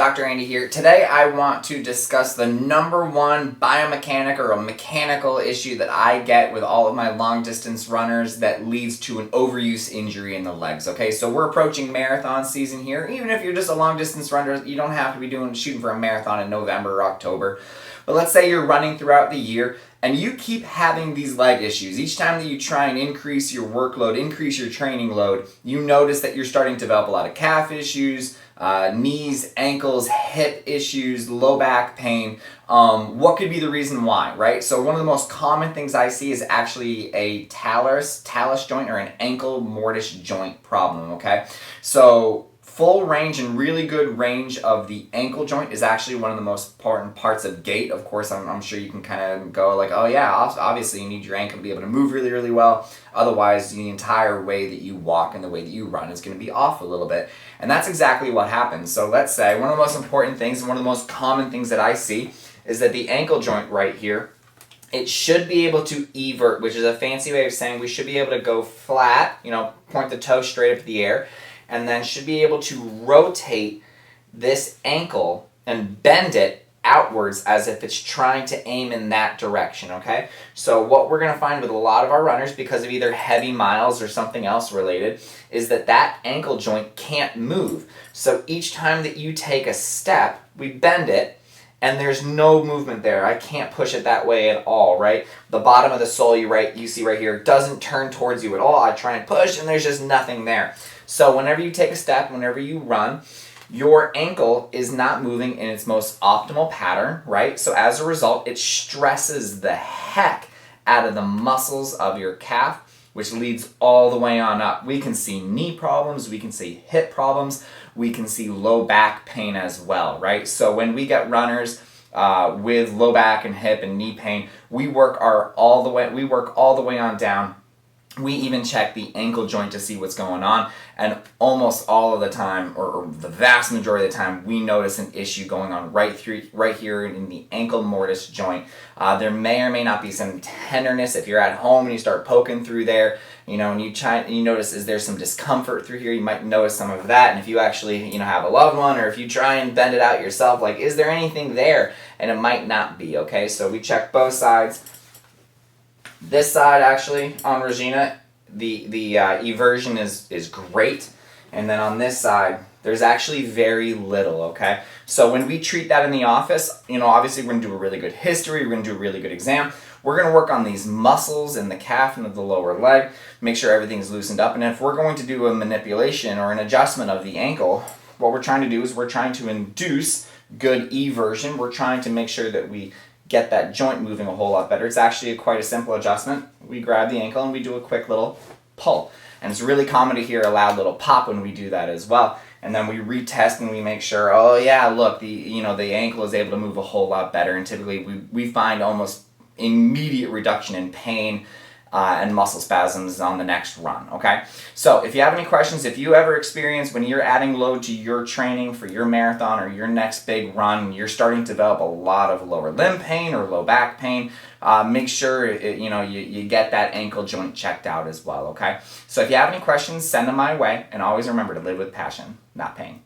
Dr. Andy here. Today I want to discuss the number one biomechanic or a mechanical issue that I get with all of my long distance runners that leads to an overuse injury in the legs. Okay, so we're approaching marathon season here. Even if you're just a long distance runner, you don't have to be shooting for a marathon in November or October. But let's say you're running throughout the year and you keep having these leg issues. Each time that you try and increase your workload, increase your training load, you notice that you're starting to develop a lot of calf issues, knees, ankles, hip issues, low back pain. What could be the reason why, right? So one of the most common things I see is actually a talus joint or an ankle mortise joint problem, okay? So full range and really good range of the ankle joint is actually one of the most important parts of gait. Of course, I'm sure you can kind of go like, oh yeah, obviously you need your ankle to be able to move really, really well. Otherwise, the entire way that you walk and the way that you run is going to be off a little bit. And that's exactly what happens. So let's say one of the most important things and one of the most common things that I see is that the ankle joint right here, it should be able to evert, which is a fancy way of saying we should be able to go flat, point the toe straight up in the air, and then should be able to rotate this ankle and bend it outwards as if it's trying to aim in that direction, okay? So what we're going to find with a lot of our runners, because of either heavy miles or something else related, is that ankle joint can't move. So each time that you take a step, we bend it, and there's no movement there. I can't push it that way at all, right? The bottom of the sole you see right here doesn't turn towards you at all. I try and push, and there's just nothing there. So whenever you take a step, whenever you run, your ankle is not moving in its most optimal pattern, right? So as a result, it stresses the heck out of the muscles of your calf, which leads all the way on up. We can see knee problems, we can see hip problems, we can see low back pain as well, right? So when we get runners with low back and hip and knee pain, we work all the way on down. We even check the ankle joint to see what's going on, and almost all of the time, or the vast majority of the time, we notice an issue going on right here in the ankle mortise joint. There may or may not be some tenderness if you're at home and you start poking through there, and you notice is there some discomfort through here. You might notice some of that, and if you actually have a loved one, or if you try and bend it out yourself, like is there anything there? And it might not be. Okay, so we check both sides. This side actually on Regina, the eversion is great, and then on this side there's actually very little. Okay, so when we treat that in the office, obviously we're going to do a really good history, we're going to do a really good exam, we're going to work on these muscles in the calf and of the lower leg, make sure everything's loosened up, and if we're going to do a manipulation or an adjustment of the ankle, what we're trying to do is we're trying to induce good eversion. We're trying to make sure that we get that joint moving a whole lot better. It's actually quite a simple adjustment. We grab the ankle and we do a quick little pull. And it's really common to hear a loud little pop when we do that as well. And then we retest and we make sure, oh yeah, look, the ankle is able to move a whole lot better. And typically we find almost immediate reduction in pain and muscle spasms on the next run, okay? So if you have any questions, if you ever experience when you're adding load to your training for your marathon or your next big run, you're starting to develop a lot of lower limb pain or low back pain, make sure you get that ankle joint checked out as well, okay? So if you have any questions, send them my way, and always remember to live with passion, not pain.